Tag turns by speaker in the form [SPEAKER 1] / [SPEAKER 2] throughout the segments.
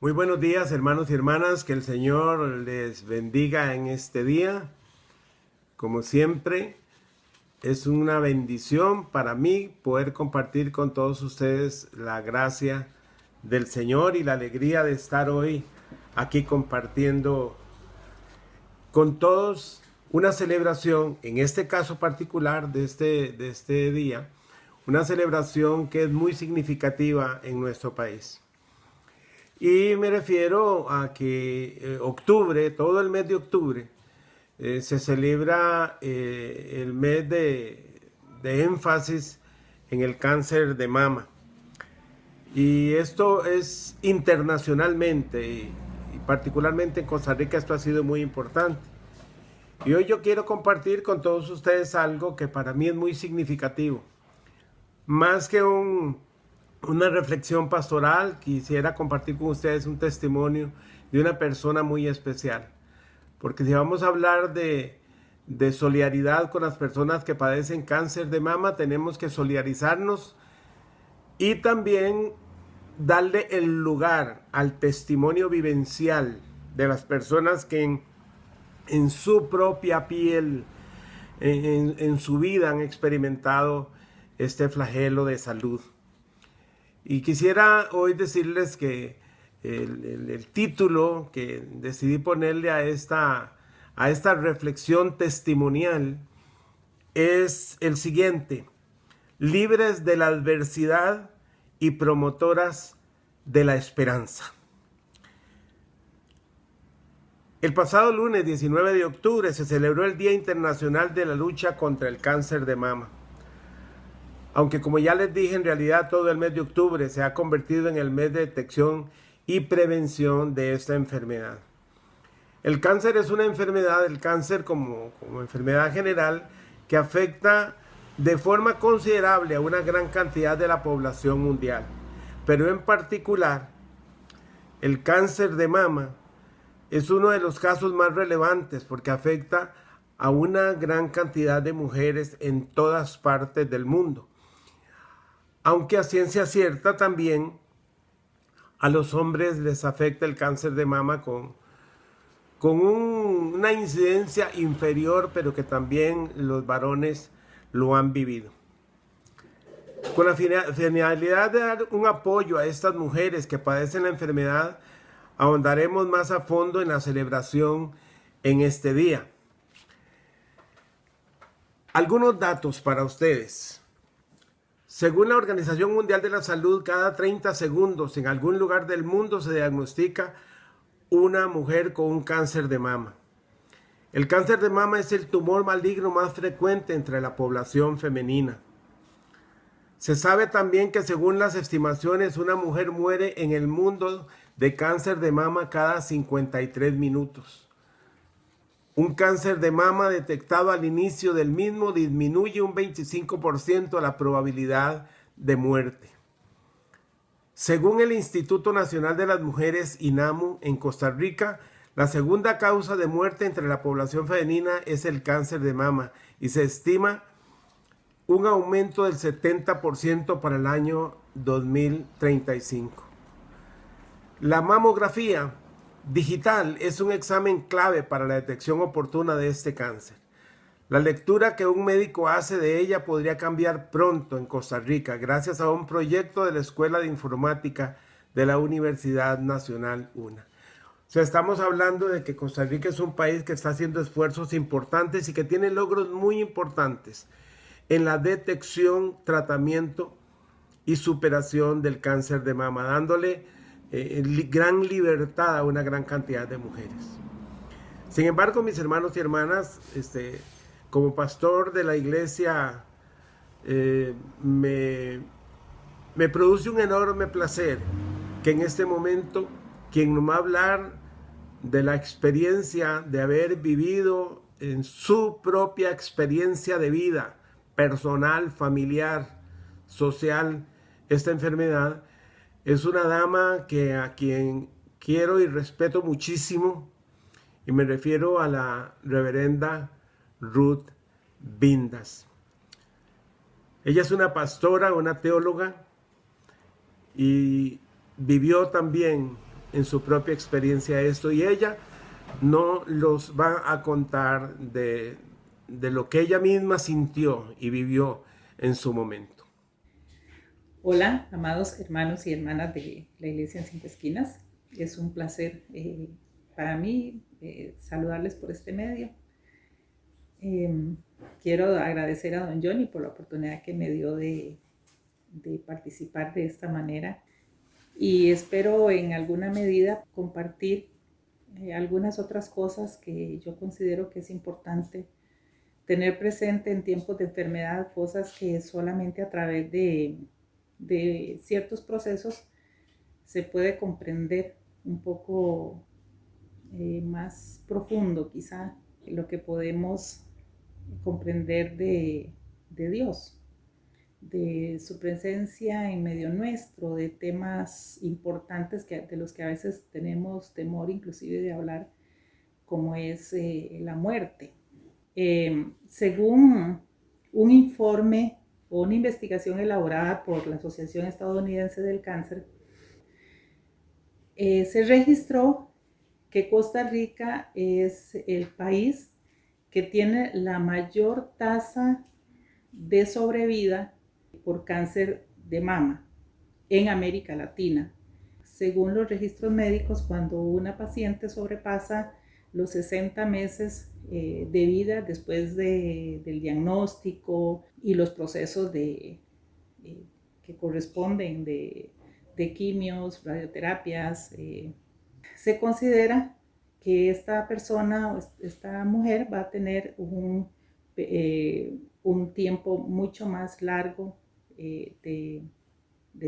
[SPEAKER 1] Muy buenos días, hermanos y hermanas, que el Señor les bendiga en este día. Como siempre, es una bendición para mí poder compartir con todos ustedes la gracia del Señor y la alegría de estar hoy aquí compartiendo con todos una celebración, en este caso particular de este día, una celebración que es muy significativa en nuestro país. Y me refiero a que octubre, todo el mes de octubre, se celebra el mes de énfasis en el cáncer de mama. Y esto es internacionalmente y particularmente en Costa Rica esto ha sido muy importante. Y hoy yo quiero compartir con todos ustedes algo que para mí es muy significativo. Más que una reflexión pastoral, quisiera compartir con ustedes un testimonio de una persona muy especial. Porque si vamos a hablar de solidaridad con las personas que padecen cáncer de mama, tenemos que solidarizarnos y también darle el lugar al testimonio vivencial de las personas que en su propia piel, en su vida han experimentado este flagelo de salud. Y quisiera hoy decirles que el título que decidí ponerle a esta reflexión testimonial es el siguiente: libres de la adversidad y promotoras de la esperanza. El pasado lunes 19 de octubre se celebró el Día Internacional de la Lucha contra el Cáncer de Mama. Aunque, como ya les dije, en realidad todo el mes de octubre se ha convertido en el mes de detección y prevención de esta enfermedad. El cáncer es una enfermedad, el cáncer como enfermedad general, que afecta de forma considerable a una gran cantidad de la población mundial. Pero en particular, el cáncer de mama es uno de los casos más relevantes porque afecta a una gran cantidad de mujeres en todas partes del mundo. Aunque a ciencia cierta también a los hombres les afecta el cáncer de mama con una incidencia inferior, pero que también los varones lo han vivido. Con la finalidad de dar un apoyo a estas mujeres que padecen la enfermedad, ahondaremos más a fondo en la celebración en este día. Algunos datos para ustedes. Según la Organización Mundial de la Salud, cada 30 segundos en algún lugar del mundo se diagnostica una mujer con un cáncer de mama. El cáncer de mama es el tumor maligno más frecuente entre la población femenina. Se sabe también que según las estimaciones, una mujer muere en el mundo de cáncer de mama cada 53 minutos. Un cáncer de mama detectado al inicio del mismo disminuye un 25% la probabilidad de muerte. Según el Instituto Nacional de las Mujeres, INAMU, en Costa Rica, la segunda causa de muerte entre la población femenina es el cáncer de mama y se estima un aumento del 70% para el año 2035. La mamografía digital es un examen clave para la detección oportuna de este cáncer. La lectura que un médico hace de ella podría cambiar pronto en Costa Rica gracias a un proyecto de la Escuela de Informática de la Universidad Nacional UNA. O sea, estamos hablando de que Costa Rica es un país que está haciendo esfuerzos importantes y que tiene logros muy importantes en la detección, tratamiento y superación del cáncer de mama, dándole gran libertad a una gran cantidad de mujeres. Sin embargo, mis hermanos y hermanas, como pastor de la iglesia, me produce un enorme placer que en este momento quien nos va a hablar de la experiencia de haber vivido en su propia experiencia de vida personal, familiar, social, esta enfermedad, es una dama a quien quiero y respeto muchísimo, y me refiero a la reverenda Ruth Vindas. Ella es una pastora, una teóloga, y vivió también en su propia experiencia esto, y ella no los va a contar de lo que ella misma sintió y vivió en su momento.
[SPEAKER 2] Hola, amados hermanos y hermanas de la Iglesia en Cinco Esquinas. Es un placer para mí saludarles por este medio. Quiero agradecer a don Johnny por la oportunidad que me dio de participar de esta manera y espero en alguna medida compartir algunas otras cosas que yo considero que es importante tener presente en tiempos de enfermedad, cosas que solamente a través de ciertos procesos se puede comprender un poco más profundo, quizá, lo que podemos comprender de Dios, de su presencia en medio nuestro, de temas importantes de los que a veces tenemos temor inclusive de hablar, como es la muerte. Según un informe o una investigación elaborada por la Asociación Estadounidense del Cáncer, se registró que Costa Rica es el país que tiene la mayor tasa de sobrevida por cáncer de mama en América Latina. Según los registros médicos, cuando una paciente sobrepasa los 60 meses de vida después del diagnóstico y los procesos que corresponden de quimios, radioterapias, se considera que esta persona, esta mujer va a tener un tiempo mucho más largo de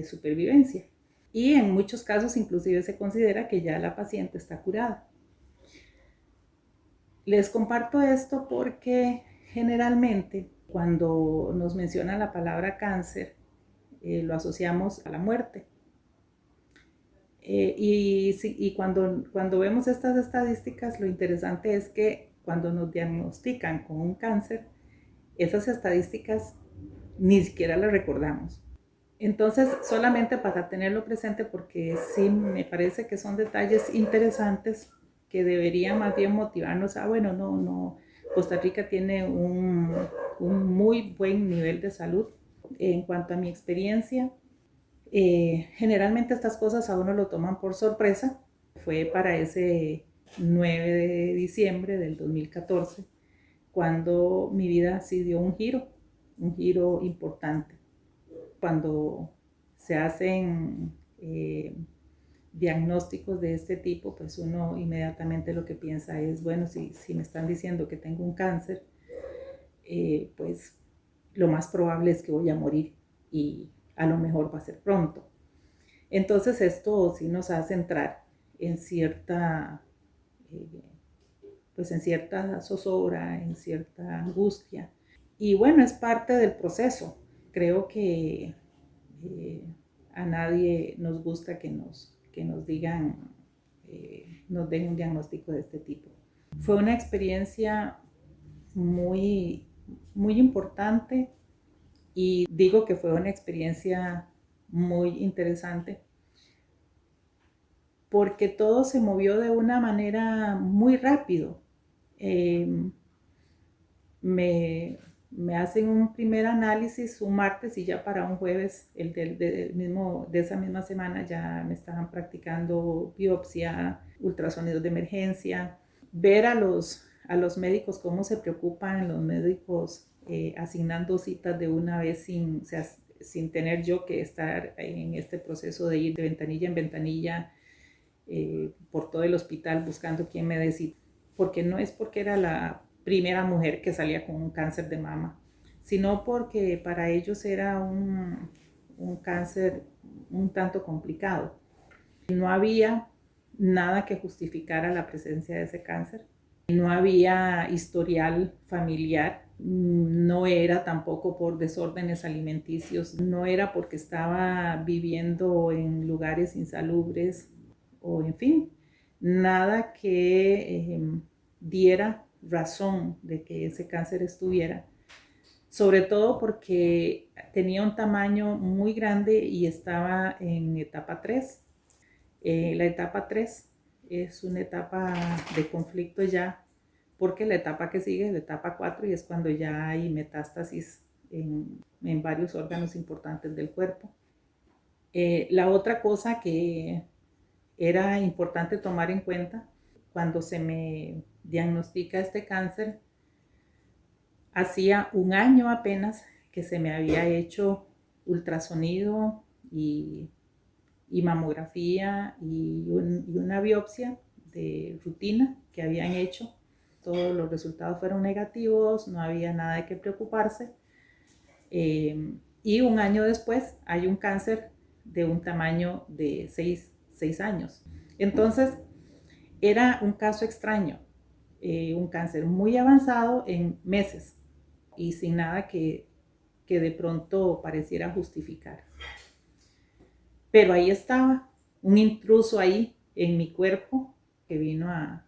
[SPEAKER 2] supervivencia. Y en muchos casos inclusive se considera que ya la paciente está curada. Les comparto esto porque generalmente cuando nos menciona la palabra cáncer, lo asociamos a la muerte. Y cuando vemos estas estadísticas, lo interesante es que cuando nos diagnostican con un cáncer, esas estadísticas ni siquiera las recordamos. Entonces, solamente para tenerlo presente, porque sí me parece que son detalles interesantes que deberían más bien motivarnos a, bueno, no, Costa Rica tiene un muy buen nivel de salud. En cuanto a mi experiencia, generalmente estas cosas a uno lo toman por sorpresa. Fue para ese 9 de diciembre del 2014 cuando mi vida sí dio un giro importante. Cuando se hacen diagnósticos de este tipo, pues uno inmediatamente lo que piensa es, bueno, si me están diciendo que tengo un cáncer, pues lo más probable es que voy a morir y a lo mejor va a ser pronto. Entonces esto sí nos hace entrar en pues en cierta zozobra, en cierta angustia. Y bueno, es parte del proceso. Creo que a nadie nos gusta que nos digan, nos den un diagnóstico de este tipo. Fue una experiencia muy, muy importante y digo que fue una experiencia muy interesante porque todo se movió de una manera muy rápido. Me, me hacen un primer análisis un martes y ya para un jueves de esa misma semana ya me estaban practicando biopsia, ultrasonidos de emergencia, ver a los médicos cómo se preocupan los médicos asignando citas de una vez sin tener yo que estar en este proceso de ir de ventanilla en ventanilla por todo el hospital buscando quién me dé cita, porque no es porque era la primera mujer que salía con un cáncer de mama, sino porque para ellos era un cáncer un tanto complicado. No había nada que justificara la presencia de ese cáncer. No había historial familiar, no era tampoco por desórdenes alimenticios, no era porque estaba viviendo en lugares insalubres o en fin, nada que diera razón de que ese cáncer estuviera, sobre todo porque tenía un tamaño muy grande y estaba en etapa 3. La etapa 3 es una etapa de conflicto ya, porque la etapa que sigue es la etapa 4 y es cuando ya hay metástasis en varios órganos importantes del cuerpo. La otra cosa que era importante tomar en cuenta cuando se me diagnostica este cáncer, hacía un año apenas que se me había hecho ultrasonido y mamografía y una biopsia de rutina que habían hecho. Todos los resultados fueron negativos, no había nada de qué preocuparse. Y un año después hay un cáncer de un tamaño de 6 años. Entonces, era un caso extraño, un cáncer muy avanzado en meses y sin nada que de pronto pareciera justificar. Pero ahí estaba, un intruso ahí en mi cuerpo que vino a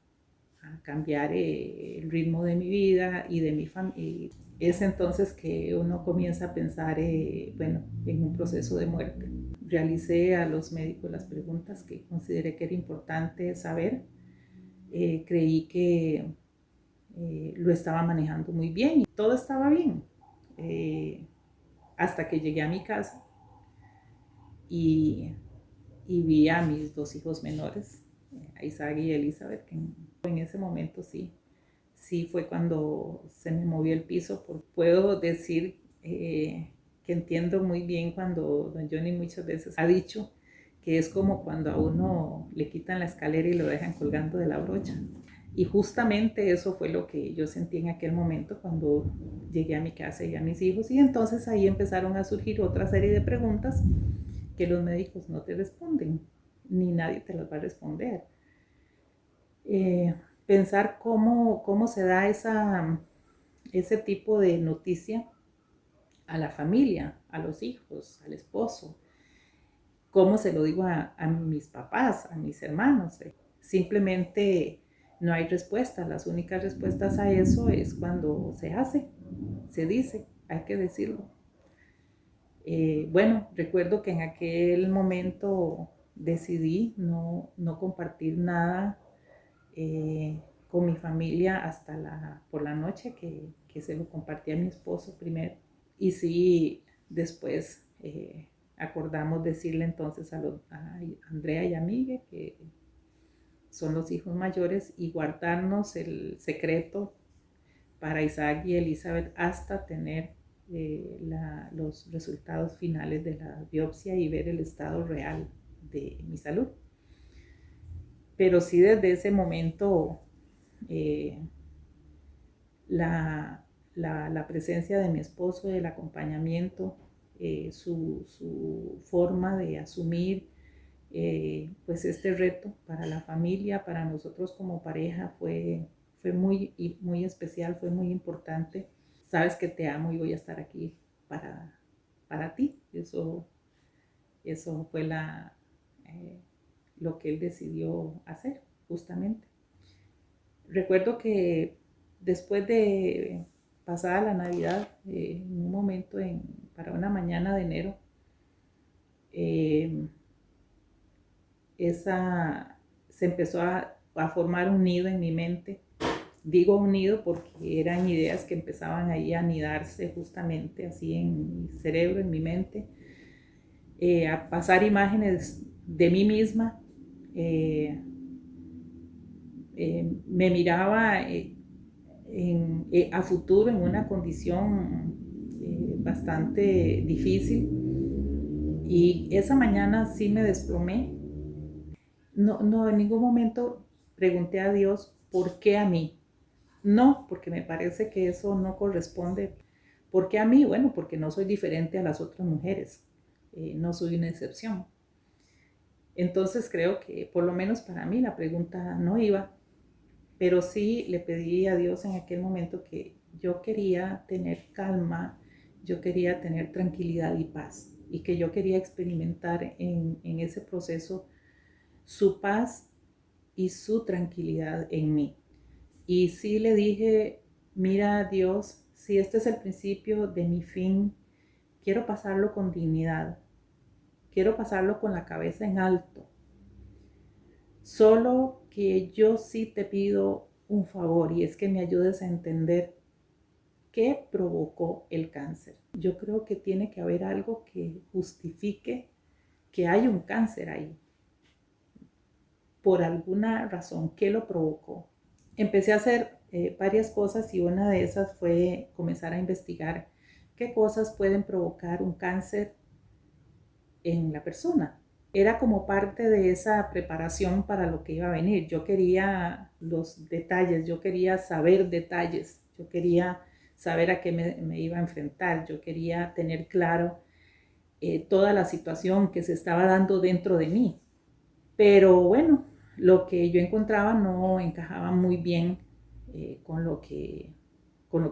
[SPEAKER 2] cambiar el ritmo de mi vida y de mi familia. Es entonces que uno comienza a pensar, en un proceso de muerte. Realicé a los médicos las preguntas que consideré que era importante saber. Creí que lo estaba manejando muy bien y todo estaba bien. Hasta que llegué a mi casa y vi a mis 2 hijos menores, a Isaac y Elizabeth, que en ese momento sí fue cuando se me movió el piso. Puedo decir que entiendo muy bien cuando don Johnny muchas veces ha dicho que es como cuando a uno le quitan la escalera y lo dejan colgando de la brocha. Y justamente eso fue lo que yo sentí en aquel momento cuando llegué a mi casa y a mis hijos. Y entonces ahí empezaron a surgir otra serie de preguntas que los médicos no te responden, ni nadie te las va a responder. Pensar cómo se da ese tipo de noticia a la familia, a los hijos, al esposo. ¿Cómo se lo digo a mis papás, a mis hermanos? Simplemente no hay respuesta. Las únicas respuestas a eso es cuando se hace, se dice, hay que decirlo. Bueno, recuerdo que en aquel momento decidí no compartir nada con mi familia hasta por la noche, que se lo compartí a mi esposo primero. Y sí, después acordamos decirle entonces a Andrea y a Miguel, que son los hijos mayores, y guardarnos el secreto para Isaac y Elizabeth hasta tener los resultados finales de la biopsia y ver el estado real de mi salud. Pero sí, desde ese momento la presencia de mi esposo, el acompañamiento, su forma de asumir pues este reto para la familia, para nosotros como pareja, fue muy especial, fue muy importante. Sabes que te amo y voy a estar aquí para ti. Eso fue lo que él decidió hacer, justamente. Recuerdo que después de pasada la Navidad, en un momento para una mañana de enero, se empezó a formar un nido en mi mente. Digo un nido porque eran ideas que empezaban ahí a anidarse justamente así en mi cerebro, en mi mente, a pasar imágenes de mí misma. Me miraba a futuro en una condición bastante difícil, y esa mañana sí me desplomé. No, en ningún momento pregunté a Dios por qué a mí. No, porque me parece que eso no corresponde. ¿Por qué a mí? Bueno, porque no soy diferente a las otras mujeres. No soy una excepción. Entonces creo que por lo menos para mí la pregunta no iba, pero sí le pedí a Dios en aquel momento que yo quería tener calma, yo quería tener tranquilidad y paz, y que yo quería experimentar en ese proceso su paz y su tranquilidad en mí. Y sí le dije, mira Dios, si este es el principio de mi fin, quiero pasarlo con dignidad, quiero pasarlo con la cabeza en alto, Solo que yo sí te pido un favor y es que me ayudes a entender qué provocó el cáncer. Yo creo que tiene que haber algo que justifique que hay un cáncer ahí. Por alguna razón, ¿qué lo provocó? Empecé a hacer varias cosas y una de esas fue comenzar a investigar qué cosas pueden provocar un cáncer en la persona. Era como parte de esa preparación para lo que iba a venir. Yo quería los detalles, yo quería saber detalles, yo quería saber a qué me iba a enfrentar, yo quería tener claro toda la situación que se estaba dando dentro de mí. Pero bueno, lo que yo encontraba no encajaba muy bien con lo que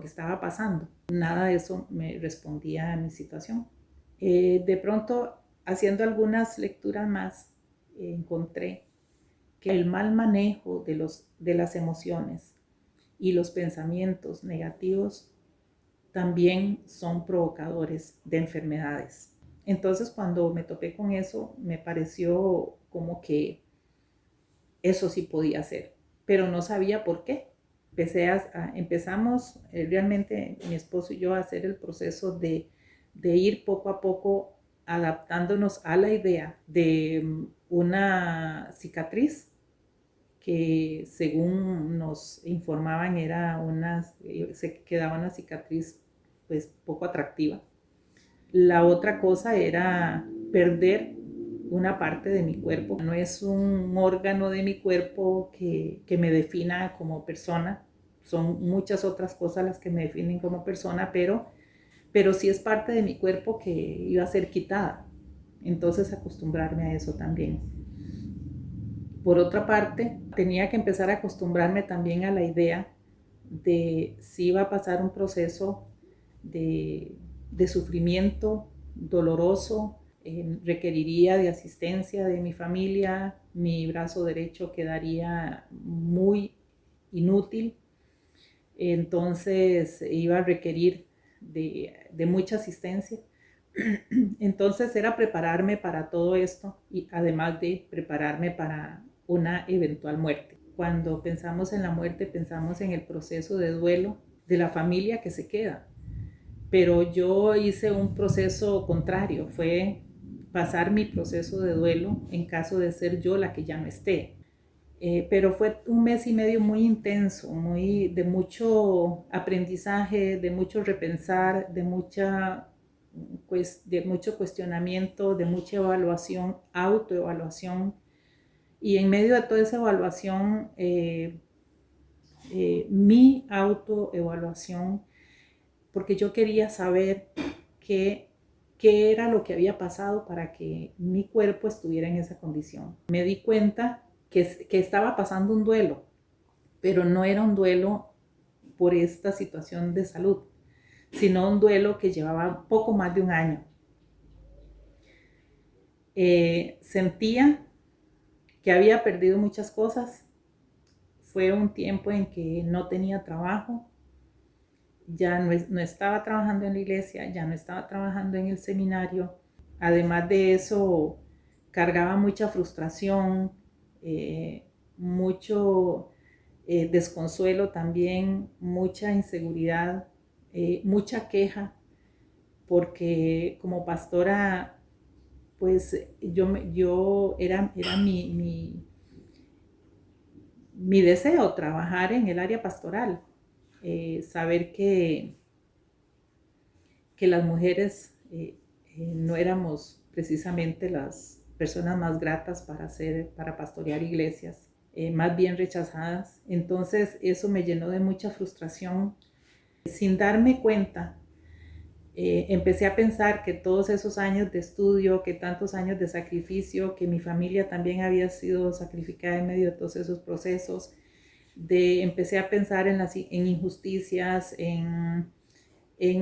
[SPEAKER 2] estaba pasando. Nada de eso me respondía a mi situación. De pronto, haciendo algunas lecturas más, encontré que el mal manejo de las emociones y los pensamientos negativos también son provocadores de enfermedades. Entonces, cuando me topé con eso, me pareció como que eso sí podía hacer, pero no sabía por qué. Empezamos realmente mi esposo y yo a hacer el proceso de ir poco a poco adaptándonos a la idea de una cicatriz que según nos informaban se quedaba una cicatriz pues poco atractiva. La otra cosa era perder una parte de mi cuerpo. No es un órgano de mi cuerpo que me defina como persona. Son muchas otras cosas las que me definen como persona, pero sí es parte de mi cuerpo que iba a ser quitada. Entonces acostumbrarme a eso también. Por otra parte, tenía que empezar a acostumbrarme también a la idea de si iba a pasar un proceso de sufrimiento doloroso, requeriría de asistencia de mi familia, mi brazo derecho quedaría muy inútil, entonces iba a requerir de mucha asistencia. Entonces era prepararme para todo esto y además de prepararme para una eventual muerte. Cuando pensamos en la muerte, pensamos en el proceso de duelo de la familia que se queda. Pero yo hice un proceso contrario, fue pasar mi proceso de duelo en caso de ser yo la que ya no esté. Pero fue un mes y medio muy intenso, de mucho aprendizaje, de mucho repensar, de mucho cuestionamiento, de mucha evaluación, autoevaluación. Y en medio de toda esa evaluación, mi autoevaluación, porque yo quería saber qué era lo que había pasado para que mi cuerpo estuviera en esa condición. Me di cuenta que estaba pasando un duelo, pero no era un duelo por esta situación de salud, sino un duelo que llevaba poco más de un año. Sentía que había perdido muchas cosas. Fue un tiempo en que no tenía trabajo, ya no estaba trabajando en la iglesia, ya no estaba trabajando en el seminario. Además de eso, cargaba mucha frustración, mucho desconsuelo también, mucha inseguridad, mucha queja, porque como pastora, pues yo era mi deseo trabajar en el área pastoral, saber que las mujeres no éramos precisamente las personas más gratas para pastorear iglesias, más bien rechazadas. Entonces eso me llenó de mucha frustración. Sin darme cuenta, empecé a pensar que todos esos años de estudio, que tantos años de sacrificio, que mi familia también había sido sacrificada en medio de todos esos procesos, empecé a pensar en injusticias, en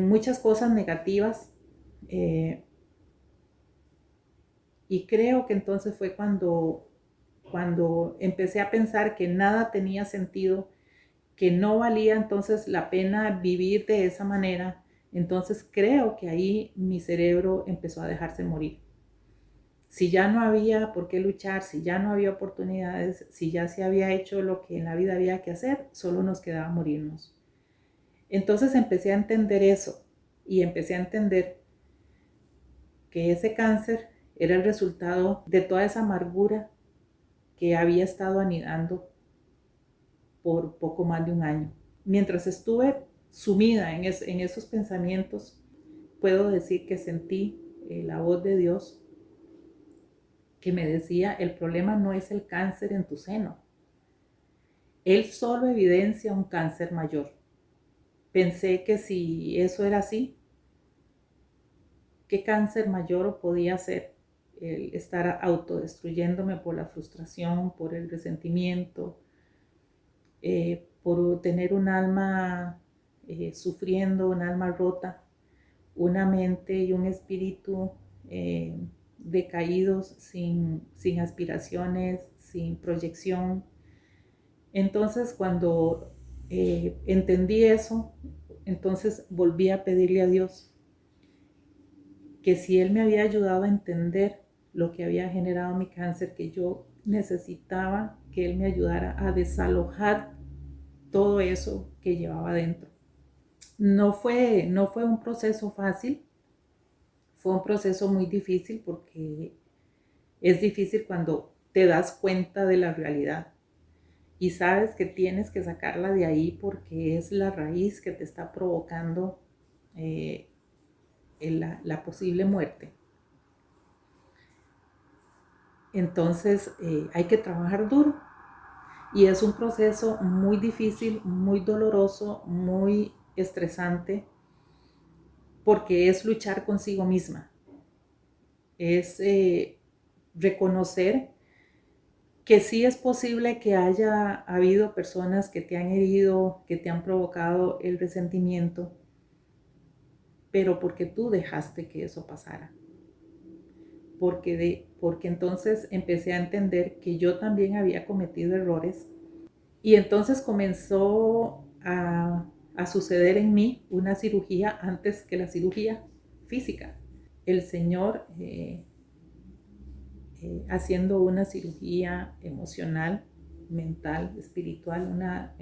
[SPEAKER 2] muchas cosas negativas, y creo que entonces fue cuando empecé a pensar que nada tenía sentido, que no valía entonces la pena vivir de esa manera. Entonces creo que ahí mi cerebro empezó a dejarse morir. Si ya no había por qué luchar, si ya no había oportunidades, si ya se había hecho lo que en la vida había que hacer, solo nos quedaba morirnos. Entonces empecé a entender eso y empecé a entender que ese cáncer era el resultado de toda esa amargura que había estado anidando por poco más de un año. Mientras estuve sumida en esos pensamientos, puedo decir que sentí la voz de Dios que me decía, el problema no es el cáncer en tu seno. Él solo evidencia un cáncer mayor. Pensé que si eso era así, ¿qué cáncer mayor podía ser el estar autodestruyéndome por la frustración, por el resentimiento, por tener un alma sufriendo, un alma rota, una mente y un espíritu decaídos, sin aspiraciones, sin proyección? Entonces, cuando entendí eso, entonces volví a pedirle a Dios que si Él me había ayudado a entender lo que había generado mi cáncer, que yo necesitaba que Él me ayudara a desalojar todo eso que llevaba dentro. No fue un proceso fácil, fue un proceso muy difícil porque es difícil cuando te das cuenta de la realidad y sabes que tienes que sacarla de ahí porque es la raíz que te está provocando la posible muerte. Entonces hay que trabajar duro y es un proceso muy difícil, muy doloroso, muy estresante porque es luchar consigo misma, es reconocer que sí es posible que haya habido personas que te han herido, que te han provocado el resentimiento, pero porque tú dejaste que eso pasara. Porque entonces empecé a entender que yo también había cometido errores y entonces comenzó a suceder en mí una cirugía antes que la cirugía física. El Señor haciendo una cirugía emocional, mental, espiritual,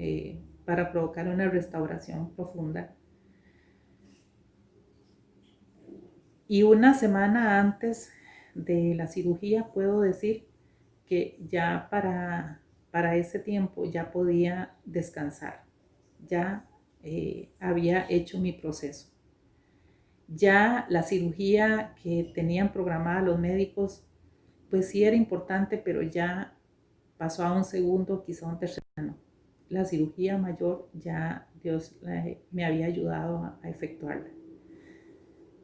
[SPEAKER 2] para provocar una restauración profunda. Y una semana antes de la cirugía puedo decir que ya para ese tiempo ya podía descansar, ya había hecho mi proceso. Ya la cirugía que tenían programada los médicos, pues sí era importante, pero ya pasó a un segundo, quizá un tercer plano. La cirugía mayor ya Dios me había ayudado a efectuarla.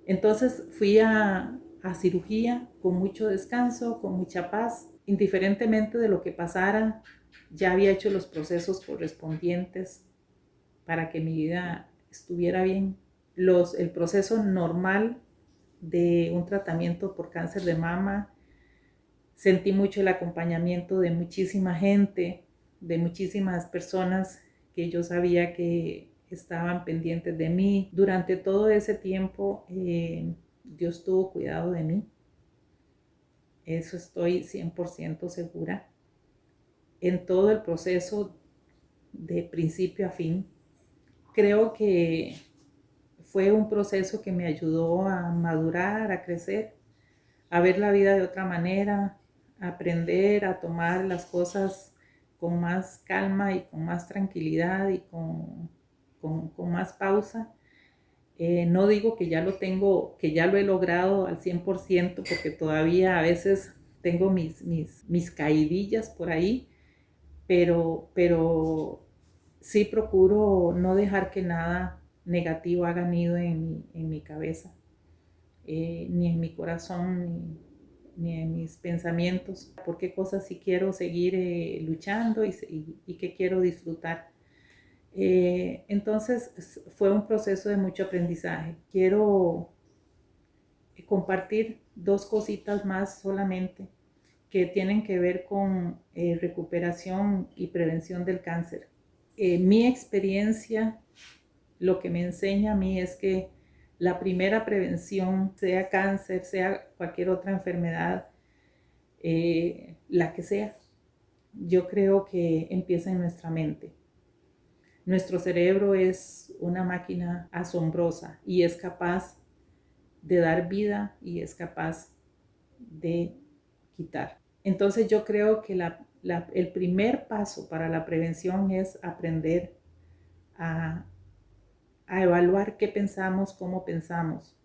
[SPEAKER 2] Entonces fui a cirugía con mucho descanso, con mucha paz, indiferentemente de lo que pasara, ya había hecho los procesos correspondientes para que mi vida estuviera bien. El proceso normal de un tratamiento por cáncer de mama, sentí mucho el acompañamiento de muchísima gente, de muchísimas personas que yo sabía que estaban pendientes de mí. Durante todo ese tiempo, Dios tuvo cuidado de mí. Eso estoy 100% segura. En todo el proceso, de principio a fin, creo que fue un proceso que me ayudó a madurar, a crecer, a ver la vida de otra manera, a aprender a tomar las cosas con más calma y con más tranquilidad y con más pausa. No digo que ya lo tengo, que ya lo he logrado al 100%, porque todavía a veces tengo mis caidillas por ahí, pero sí procuro no dejar que nada negativo haga nido en mi cabeza, ni en mi corazón, ni en mis pensamientos, por qué cosas sí quiero seguir luchando y qué quiero disfrutar. Entonces fue un proceso de mucho aprendizaje. Quiero compartir dos cositas más solamente que tienen que ver con recuperación y prevención del cáncer. Mi experiencia, lo que me enseña a mí es que la primera prevención, sea cáncer, sea cualquier otra enfermedad, la que sea. Yo creo que empieza en nuestra mente. Nuestro cerebro es una máquina asombrosa y es capaz de dar vida y es capaz de quitar. Entonces yo creo que el primer paso para la prevención es aprender a evaluar qué pensamos, cómo pensamos,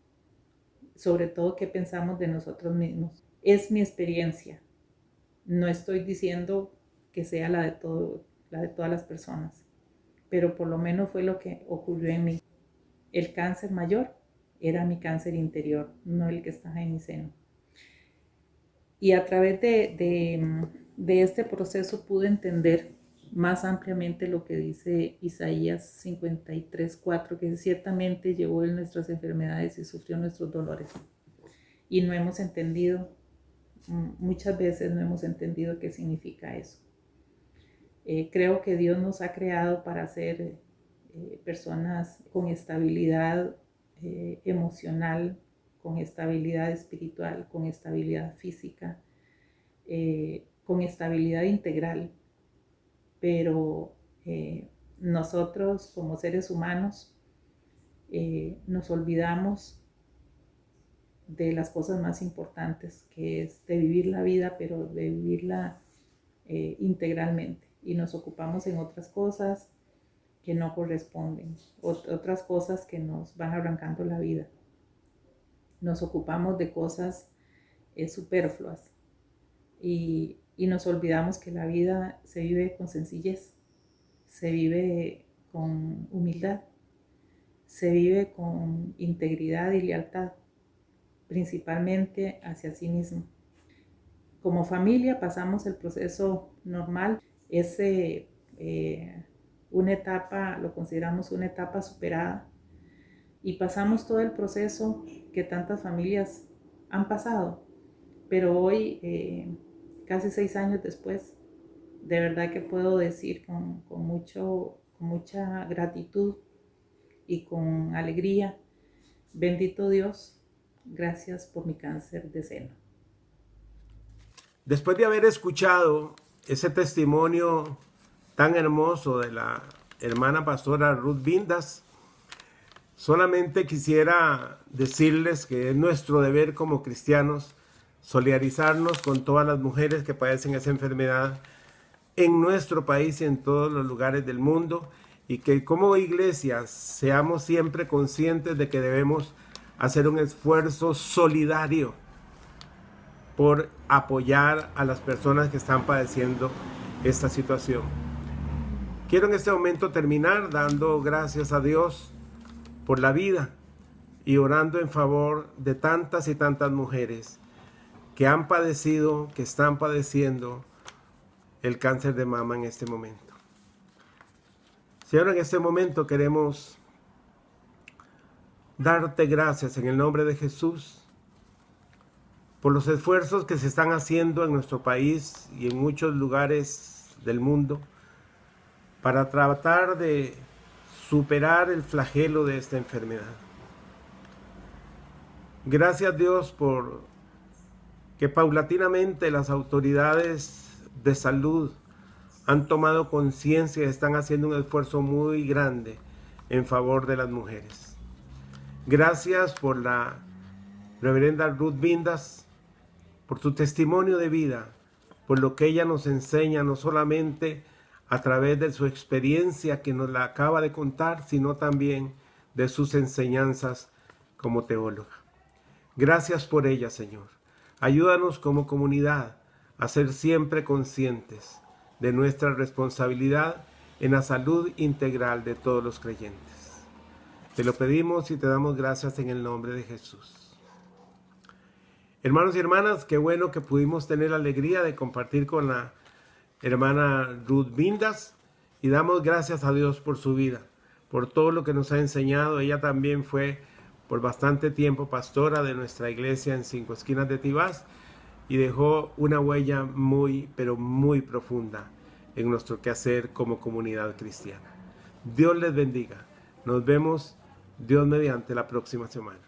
[SPEAKER 2] sobre todo qué pensamos de nosotros mismos. Es mi experiencia. No estoy diciendo que sea la de todas las personas, pero por lo menos fue lo que ocurrió en mí. El cáncer mayor era mi cáncer interior, no el que está en mi seno. Y a través de este proceso pude entender más ampliamente lo que dice Isaías 53:4, que ciertamente llevó él nuestras enfermedades y sufrió nuestros dolores. Y no hemos entendido, muchas veces no hemos entendido qué significa eso. Creo que Dios nos ha creado para ser personas con estabilidad emocional, con estabilidad espiritual, con estabilidad física, con estabilidad integral. Pero nosotros como seres humanos nos olvidamos de las cosas más importantes, que es de vivir la vida, pero de vivirla integralmente. Y nos ocupamos en otras cosas que no corresponden, otras cosas que nos van arrancando la vida. Nos ocupamos de cosas superfluas y nos olvidamos que la vida se vive con sencillez, se vive con humildad, se vive con integridad y lealtad, principalmente hacia sí mismo. Como familia pasamos el proceso normal, es una etapa, lo consideramos una etapa superada, y pasamos todo el proceso que tantas familias han pasado, pero hoy, casi 6 años después, de verdad que puedo decir con mucha gratitud y con alegría, bendito Dios, gracias por mi cáncer de seno.
[SPEAKER 1] Después de haber escuchado ese testimonio tan hermoso de la hermana pastora Ruth Vindas, solamente quisiera decirles que es nuestro deber como cristianos solidarizarnos con todas las mujeres que padecen esa enfermedad en nuestro país y en todos los lugares del mundo, y que como iglesias seamos siempre conscientes de que debemos hacer un esfuerzo solidario por apoyar a las personas que están padeciendo esta situación. Quiero en este momento terminar dando gracias a Dios por la vida y orando en favor de tantas y tantas mujeres que han padecido, que están padeciendo el cáncer de mama en este momento. Señor, en este momento queremos darte gracias en el nombre de Jesús por los esfuerzos que se están haciendo en nuestro país y en muchos lugares del mundo para tratar de superar el flagelo de esta enfermedad. Gracias, Dios, por que paulatinamente las autoridades de salud han tomado conciencia y están haciendo un esfuerzo muy grande en favor de las mujeres. Gracias por la reverenda Ruth Vindas, por su testimonio de vida, por lo que ella nos enseña, no solamente a través de su experiencia que nos la acaba de contar, sino también de sus enseñanzas como teóloga. Gracias por ella, Señor. Ayúdanos como comunidad a ser siempre conscientes de nuestra responsabilidad en la salud integral de todos los creyentes. Te lo pedimos y te damos gracias en el nombre de Jesús. Hermanos y hermanas, qué bueno que pudimos tener la alegría de compartir con la hermana Ruth Vindas, y damos gracias a Dios por su vida, por todo lo que nos ha enseñado. Ella también fue por bastante tiempo pastora de nuestra iglesia en Cinco Esquinas de Tibás y dejó una huella muy, pero muy profunda en nuestro quehacer como comunidad cristiana. Dios les bendiga. Nos vemos, Dios mediante, la próxima semana.